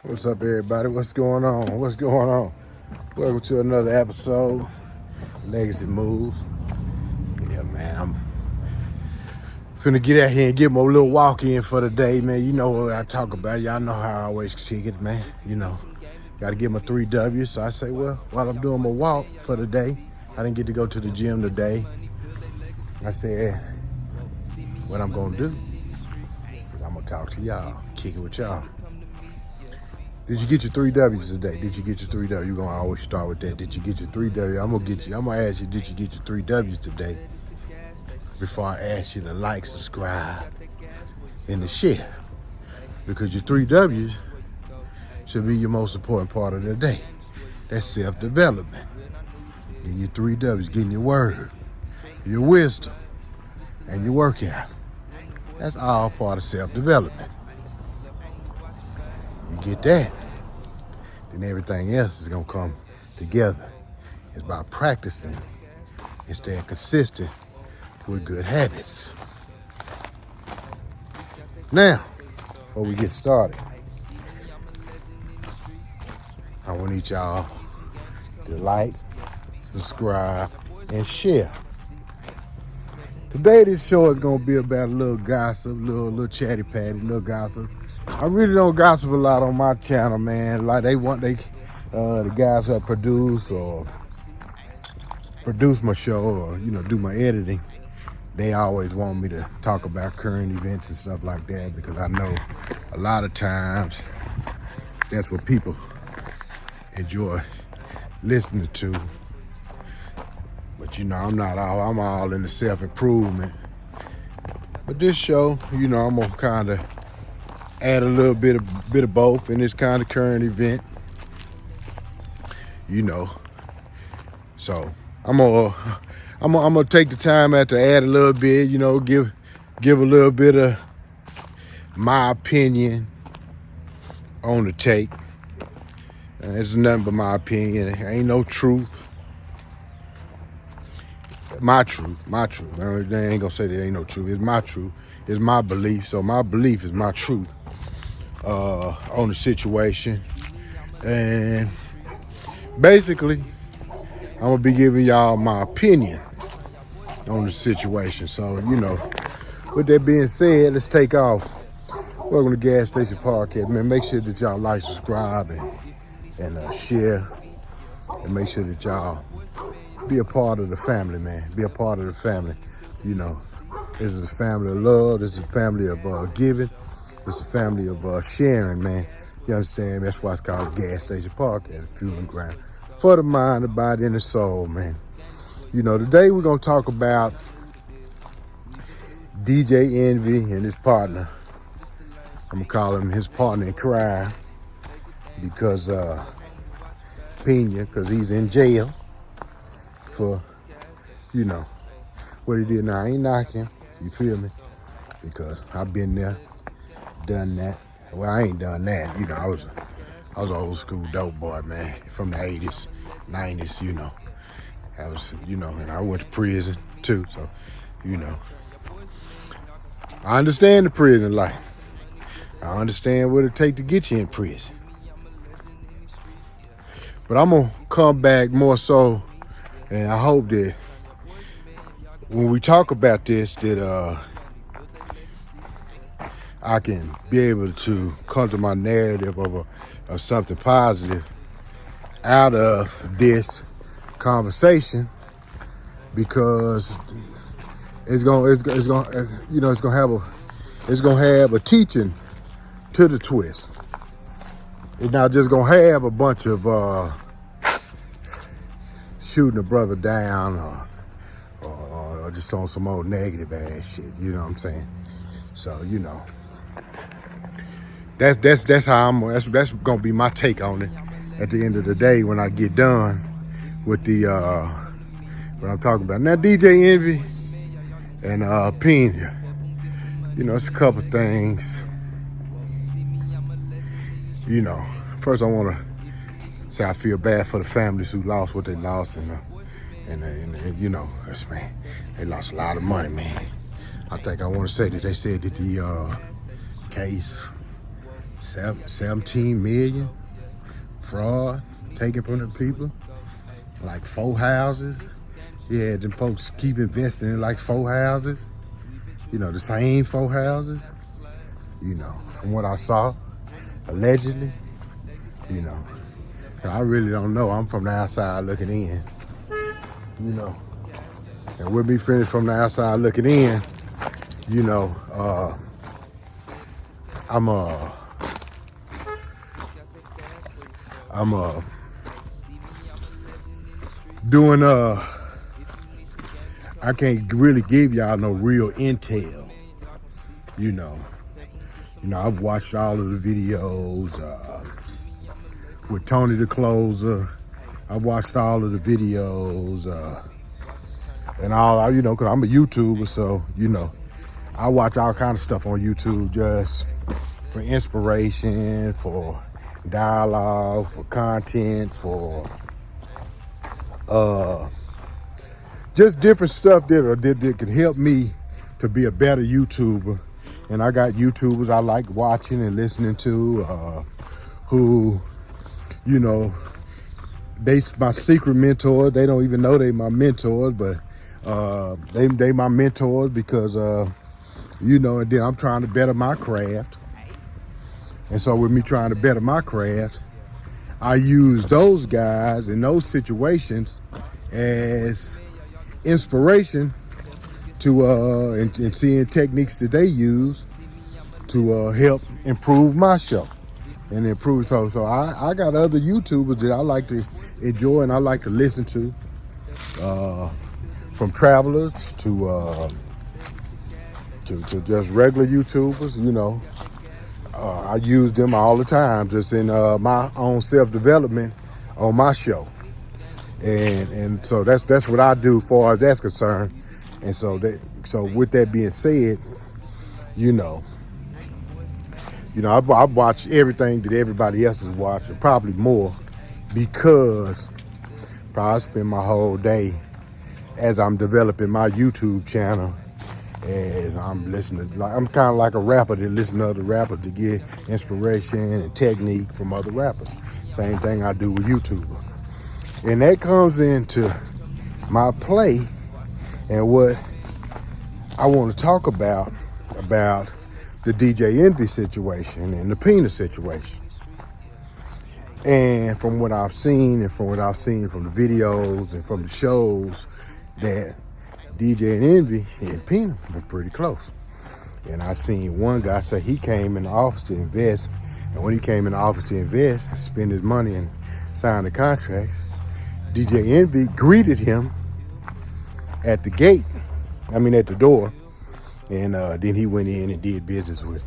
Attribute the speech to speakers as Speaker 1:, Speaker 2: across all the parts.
Speaker 1: What's up, everybody? What's going on? What's going on? Welcome to another episode, Legacy Moves. Yeah, man, I'm finna get out here and get my little walk in for the day, man. You know what I talk about. Y'all know how I always kick it, man. You know, got to get my 3 W's. So I say, well, while I'm doing my walk for the day, I didn't get to go to the gym today. I said, what I'm gonna do is I'm gonna talk to y'all, kick it with y'all. Did you get your 3 W's today? Did you get your 3 W's? You're gonna always start with that. Did you get your 3 W's? I'm gonna ask you, did you get your 3 W's today? Before I ask you to like, subscribe, and to share. Because your 3 W's should be your most important part of the day. That's self-development. Getting your 3 W's, getting your word, your wisdom, and your workout. That's all part of self-development. You get that, then everything else is gonna come together. It's about practicing and staying consistent with good habits. Now, before we get started, I want each y'all to like, subscribe, and share. Today, this show is gonna be about a little gossip, little chatty patty, little gossip. I really don't gossip a lot on my channel, man. Like the guys that produce my show or, do my editing, they always want me to talk about current events and stuff like that because I know a lot of times that's what people enjoy listening to. But I'm all in the self-improvement. But this show, I'm gonna kind of add a little bit of both in this kind of current event, So I'm gonna take the time out to add a little bit, give a little bit of my opinion on the take. It's nothing but my opinion. Ain't no truth. My truth. I ain't gonna say there ain't no truth. It's my truth. It's my belief. So my belief is my truth on the situation. And basically, I'm gonna be giving y'all my opinion on the situation. So, with that being said, let's take off. Welcome to Gas Station Podcast, man. Make sure that y'all like, subscribe, and share. And make sure that y'all be a part of the family, man. Be a part of the family. This is a family of love. This is a family of giving. This is a family of sharing, man. You understand? That's why it's called Gas Station Podcast, fueling ground for the mind, the body, and the soul, man. Today we're gonna talk about DJ Envy and his partner. I'm gonna call him his partner in crime because Pena, because he's in jail for, what he did. Now, I ain't knocking, you feel me? Because I've been there, done that. Well, I ain't done that, I was an old school dope boy, man, from the 80s, 90s, I was, and I went to prison too, so, I understand the prison life. I understand what it takes to get you in prison. But I'm gonna come back more so, and I hope that when we talk about this, that I can be able to come to my narrative of something positive out of this conversation, because it's gonna have a teaching to the twist. It's not just gonna have a bunch of shooting a brother down or just on some old negative ass shit. You know what I'm saying? So that's how that's gonna be my take on it at the end of the day when I get done with the what I'm talking about. Now, DJ Envy and Pena, it's a couple things. First I want to say I feel bad for the families who lost what they lost, and man, they lost a lot of money, man. I think I want to say that they said that the case 17 million fraud taken from the people, like 4 houses. Yeah, them folks keep investing in like 4 houses. You know, the same 4 houses. You know, from what I saw, allegedly. You know, I really don't know. I'm from the outside looking in. You know, and with me finished from the outside looking in, you know, I'm doing I can't really give y'all no real intel. You know, I've watched all of the videos with Tony the Closer. I've watched all of the videos and all, you know, because I'm a YouTuber, so, you know, I watch all kind of stuff on YouTube just for inspiration, for dialogue, for content, for just different stuff that can help me to be a better YouTuber. And I got YouTubers I like watching and listening to who, you know, they my secret mentors. They don't even know they my mentors, but they my mentors because you know, and then I'm trying to better my craft. And so with me trying to better my craft, I use those guys in those situations as inspiration to and seeing techniques that they use to help improve my show and improve. So I got other YouTubers that I like to enjoy and I like to listen to, from travelers to just regular YouTubers. You know, I use them all the time, just in my own self-development on my show. And so that's what I do as far as that's concerned. And so with that being said, you know, I watch everything that everybody else is watching, probably more, because I spend my whole day as I'm developing my YouTube channel, as I'm listening. Like, I'm kind of like a rapper that listens to other rappers to get inspiration and technique from other rappers. Same thing I do with YouTube. And that comes into my play and what I want to talk about the DJ Envy situation and the Peanut situation. And from what I've seen and from what I've seen from the videos and from the shows, that DJ and Envy and Peanut were pretty close. And I've seen one guy say he came in the office to invest, and when he came in the office to invest and spend his money and sign the contracts, DJ Envy greeted him at the gate, at the door, and then he went in and did business with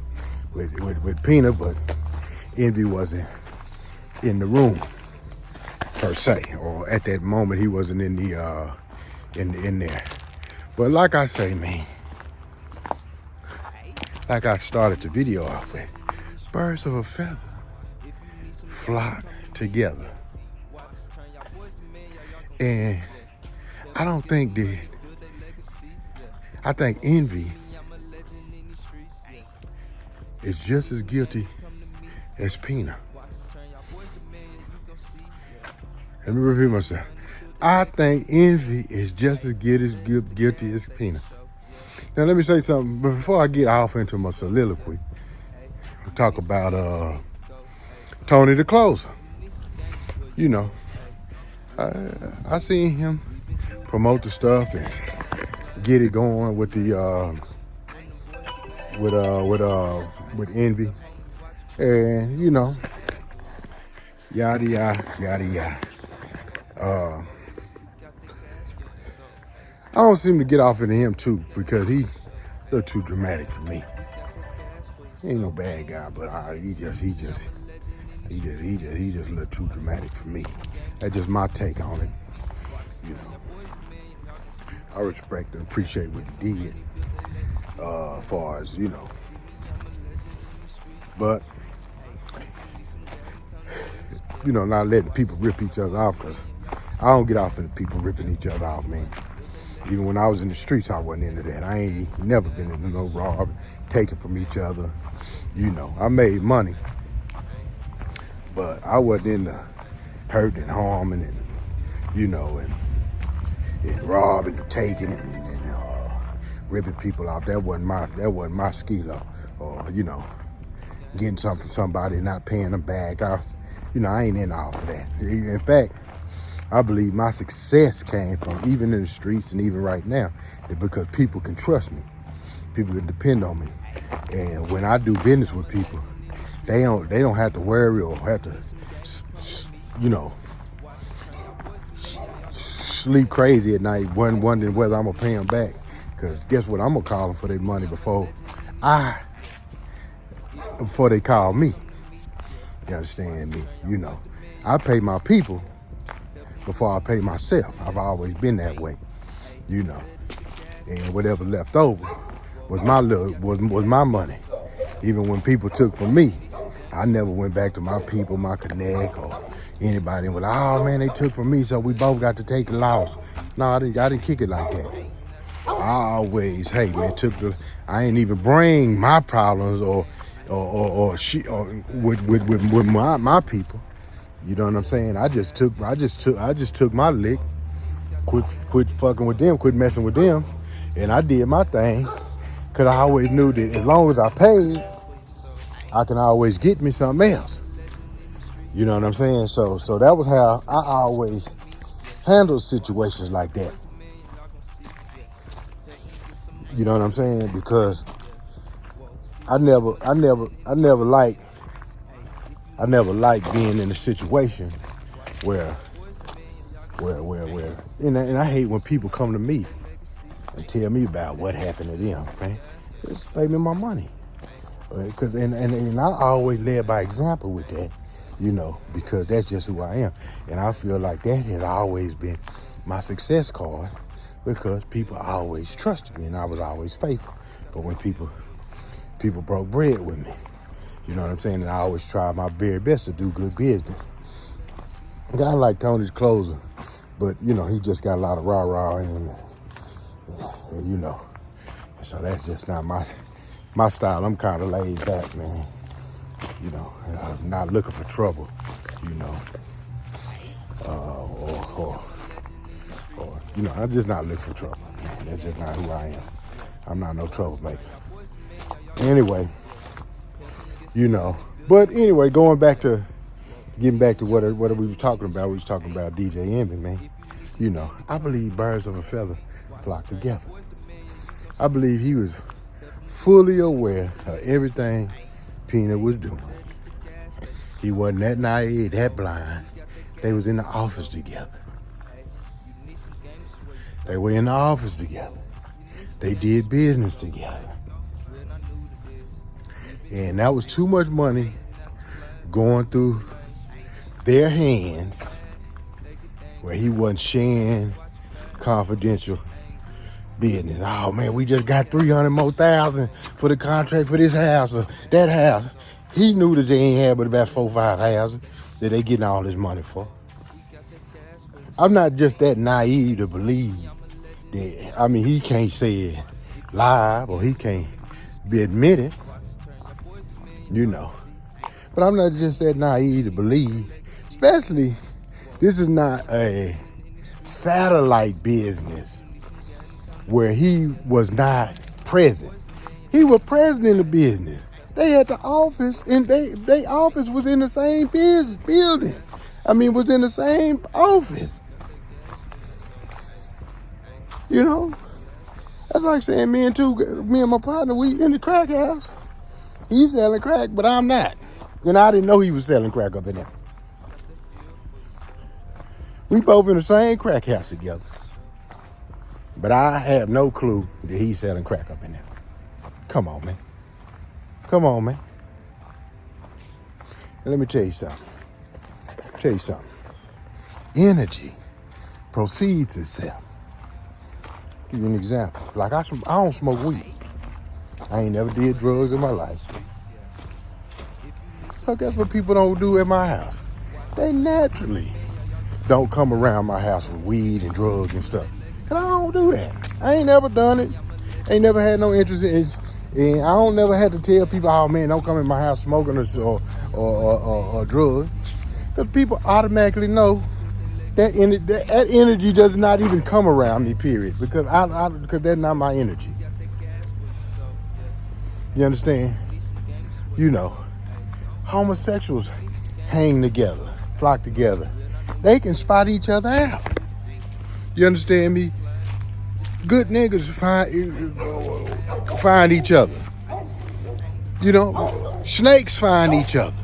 Speaker 1: Peanut, but Envy wasn't in the room per se, or at that moment he wasn't in the in there. But like I say, man, like I started the video off with, birds of a feather flock together. And I think Envy is just as guilty as Peanut. Let me repeat myself. I think Envy is just as guilty as Peanut. Now let me say something before I get off into my soliloquy. I'll talk about Tony the Closer. You know, I seen him promote the stuff and get it going with the with Envy, and you know, yada yada yada yada. I don't seem to get off into him too, because he's a little too dramatic for me. He ain't no bad guy, but he just a little too dramatic for me. That's just my take on it. You know, I respect and appreciate what he did, as far as, you know. But, you know, not letting people rip each other off, because I don't get off into people ripping each other off, man. Even when I was in the streets, I wasn't into that. I ain't never been into no rob, taking from each other. You know, I made money, But I wasn't into hurting and harming and, you know, and robbing and taking and ripping people out. That wasn't my skill, or you know, getting something from somebody and not paying them back. I ain't in all of that. In fact, I believe my success came from, even in the streets and even right now, is because people can trust me. People can depend on me. And when I do business with people, they don't have to worry or have to, you know, sleep crazy at night wondering whether I'm gonna pay them back. Because guess what? I'm gonna call them for their money before they call me. You understand me? You know, I pay my people before I pay myself. I've always been that way, you know. And whatever left over was my money. Even when people took from me, I never went back to my people, my connect, or anybody and was like, oh man, they took from me, so we both got to take the loss. No, I didn't kick it like that. I always, hey man, I ain't even bring my problems or shit with my people. You know what I'm saying? I just took my lick, quit fucking with them, quit messing with them, and I did my thing. Cause I always knew that as long as I paid, I can always get me something else. You know what I'm saying? So that was how I always handled situations like that. You know what I'm saying? Because I never liked being in a situation where and I hate when people come to me and tell me about what happened to them, man. Just pay me my money. And I always led by example with that, you know, because that's just who I am. And I feel like that has always been my success card, because people always trusted me and I was always faithful. But when people broke bread with me, you know what I'm saying? And I always tried my very best to do good business. A guy like Tony's closer, but you know, he just got a lot of rah-rah in him. And, you know, so that's just not my style. I'm kind of laid back, man. You know, I'm not looking for trouble, you know, or you know, I'm just not looking for trouble, man. That's just not who I am. I'm not no troublemaker. Anyway, you know, but anyway, getting back to what we were talking about. We was talking about DJ Envy, man. You know, I believe birds of a feather flock together. I believe he was fully aware of everything Peanut was doing. He wasn't that naive, that blind. They was in the office together. They were in the office together. They did business together. And that was too much money going through their hands where he wasn't sharing confidential business. Oh man, we just got 300 more thousand for the contract for this house or that house. He knew that they ain't had but about 4 or 5 houses that they getting all this money for. I'm not just that naive to believe that. I mean, he can't say it live or he can't be admitted, you know. But I'm not just that naive to believe, especially this is not a satellite business where he was not present. He was present in the business. They had the office, and they office was in the same building. I mean, was in the same office. You know, that's like saying me and my partner, we in the crack house. He's selling crack, but I'm not. And I didn't know he was selling crack up in there. We both in the same crack house together. But I have no clue that he's selling crack up in there. Come on, man. Come on, man. And let me tell you something. Energy proceeds itself. Give you an example. Like I don't smoke weed. I ain't never did drugs in my life. So that's what people don't do at my house. They naturally don't come around my house with weed and drugs and stuff. And I don't do that. I ain't never done it. Ain't never had no interest in it. And I don't never had to tell people, oh man, don't come in my house smoking or drugs. Because people automatically know that energy does not even come around me, period. Because because that's not my energy. You understand? You know, homosexuals hang together, flock together. They can spot each other out. You understand me? Good niggas find each other. You know, snakes find each other.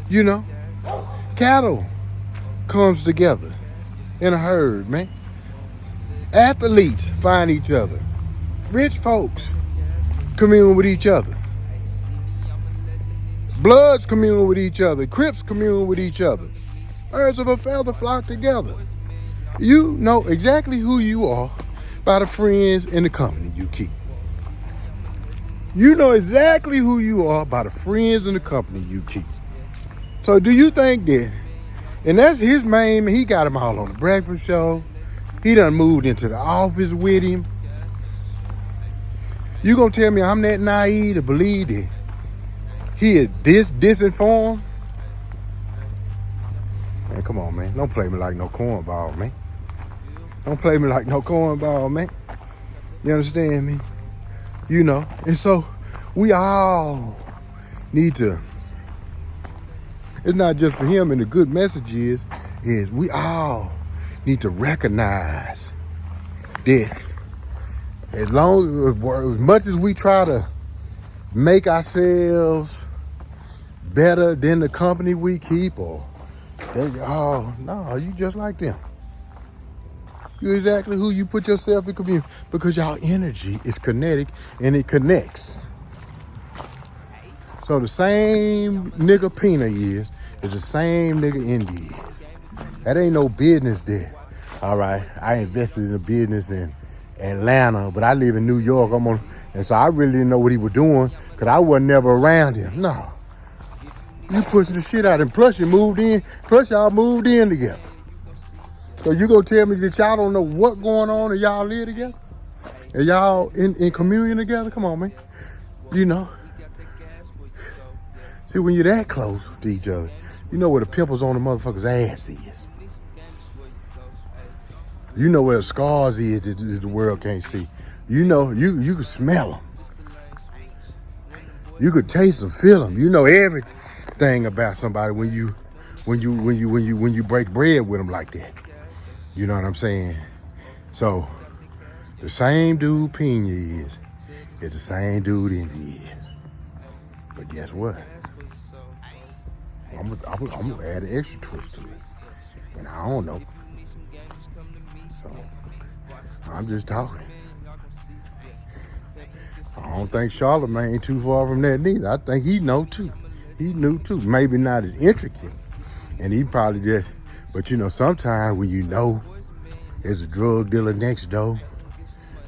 Speaker 1: You know, cattle comes together in a herd, man. Athletes find each other. Rich folks commune with each other. Bloods commune with each other. Crips commune with each other. Birds of a feather flock together. You know exactly who you are by the friends and the company you keep. You know exactly who you are by the friends and the company you keep. So do you think that, and that's his main, he got him all on the breakfast show. He done moved into the office with him. You gonna tell me I'm that naive to believe that he is disinformed? Man, come on, man. Don't play me like no cornball, man. Don't play me like no cornball, man. You understand me? You know, and so we all need to, it's not just for him, and the good message is we all need to recognize that as much as we try to make ourselves better than the company we keep, or no, you just like them. You're exactly who you put yourself in community, because y'all energy is kinetic and it connects. So the same nigga Pina is the same nigga Indy is. That ain't no business there. All right, I invested in a business in Atlanta, but I live in New York. And so I really didn't know what he was doing because I wasn't never around him. No, you pushing the shit out, and plus you moved in. Plus y'all moved in together. So you gonna tell me that y'all don't know what's going on and y'all live together? And y'all in communion together? Come on, man. You know. See, when you're that close to each other, you know where the pimples on the motherfucker's ass is. You know where the scars is that the world can't see. You know, you can smell them. You could taste them, feel them. You know everything about somebody when you break bread with them like that. You know what I'm saying? So the same dude Pena is the same dude Indy is. But guess what? I'm gonna add an extra twist to it, and I don't know. So I'm just talking. I don't think Charlamagne ain't too far from that neither. I think he know too. He knew too. Maybe not as intricate, and he probably just. But you know, sometimes when you know there's a drug dealer next door,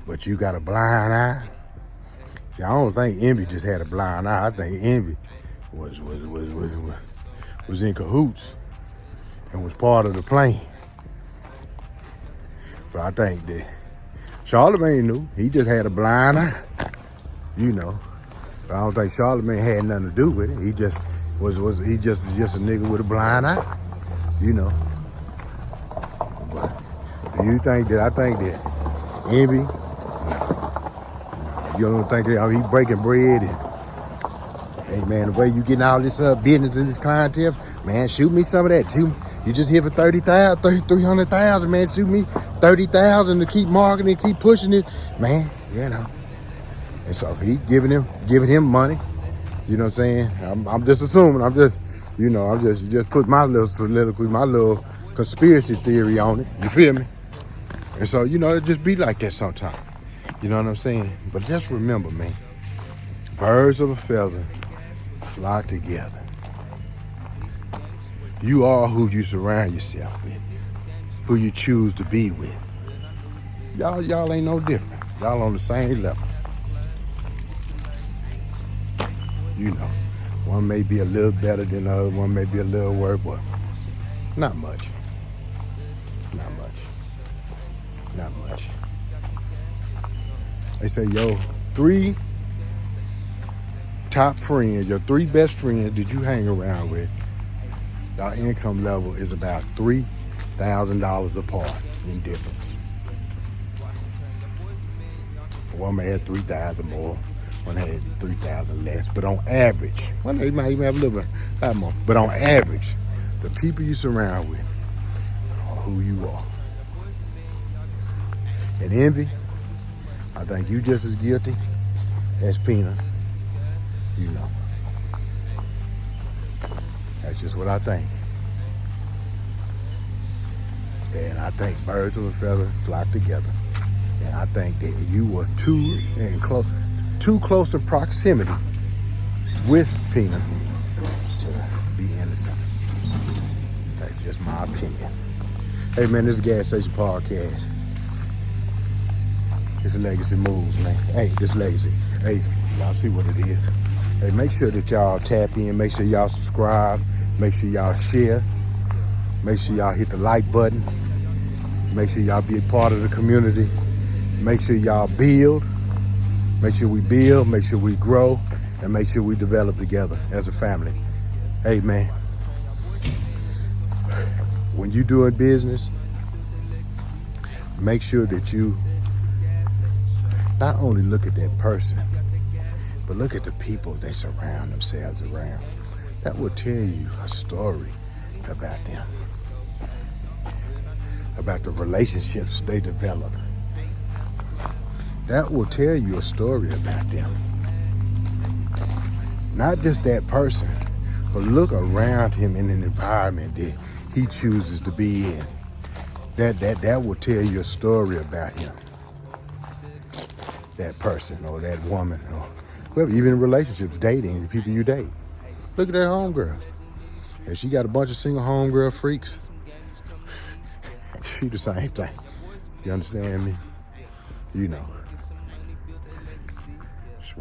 Speaker 1: but you got a blind eye. See, I don't think Envy just had a blind eye. I think Envy was in cahoots and was part of the plan. But I think that Charlamagne knew. He just had a blind eye, you know. But I don't think Charlamagne had nothing to do with it. He just was just a nigga with a blind eye, you know. But do you think that? I think that Envy. You don't think that he breaking bread and, hey man, the way you getting all this business and this clientele, man, shoot me some of that. You just here for 300,000, man. Shoot me 30,000 to keep marketing, keep pushing it, man. You know. And so he giving him money. You know what I'm saying? I'm just assuming. I'm just put my little soliloquy, my little conspiracy theory on it. You feel me? And so it just be like that sometimes. You know what I'm saying? But just remember, man, birds of a feather flock together. You are who you surround yourself with, who you choose to be with. Y'all ain't no different. Y'all on the same level. You know, one may be a little better than the other, one may be a little worse, but not much. Not much. They say your 3 top friends, your 3 best friends that you hang around with, Our income level is about $3,000 apart in difference. One may have 3,000 more, one had 3,000 less, but on average, one day you might even have a little bit more, but on average, the people you surround with are who you are. And envy, I think you just as guilty as Peanut, you know. That's just what I think. And I think birds of a feather flock together. And I think that you were too close in proximity with Peanut to be innocent. That's just my opinion. Hey man, this is Gas Station Podcast. It's a Legacy Moves, man. Hey, this Legacy. Hey, y'all see what it is. Hey, make sure that y'all tap in. Make sure y'all subscribe. Make sure y'all share. Make sure y'all hit the like button. Make sure y'all be a part of the community. Make sure y'all build. Make sure we build. Make sure we grow. And make sure we develop together as a family. Hey, man. When you doing business, make sure that you not only look at that person, but look at the people they surround themselves around. That will tell you a story about them, about the relationships they develop. That will tell you a story about them. Not just that person, but look around him in an environment that he chooses to be in. That will tell you a story about him. That person or that woman or whoever, even in relationships, dating, the people you date. Look at that homegirl. If she got a bunch of single homegirl freaks, she the same thing. You understand me? You know. Just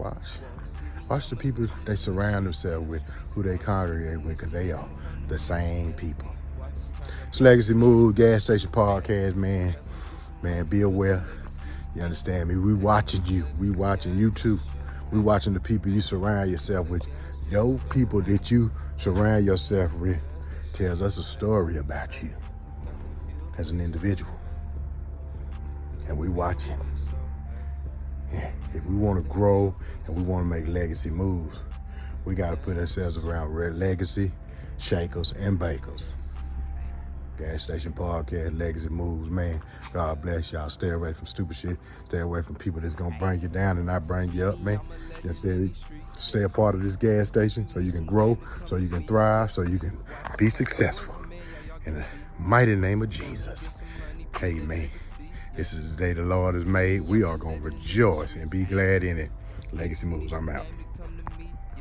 Speaker 1: watch the people they surround themselves with, who they congregate with, because they are the same people. It's Legacy Move, Gas Station Podcast, man. Man, be aware. You understand me? We watching you. We watching you too. We watching the people you surround yourself with. Those people that you surround yourself with tells us a story about you as an individual. And we watching. Yeah. If we want to grow and we want to make legacy moves, we got to put ourselves around red legacy, shakers, and bakers. Gas Station Podcast, Legacy Moves, man. God bless y'all. Stay away from stupid shit. Stay away from people that's gonna bring you down and not bring you up, man. Just stay a part of this gas station so you can grow, so you can thrive, so you can be successful. In the mighty name of Jesus. Hey, man. This is the day the Lord has made. We are gonna rejoice and be glad in it. Legacy Moves, I'm out.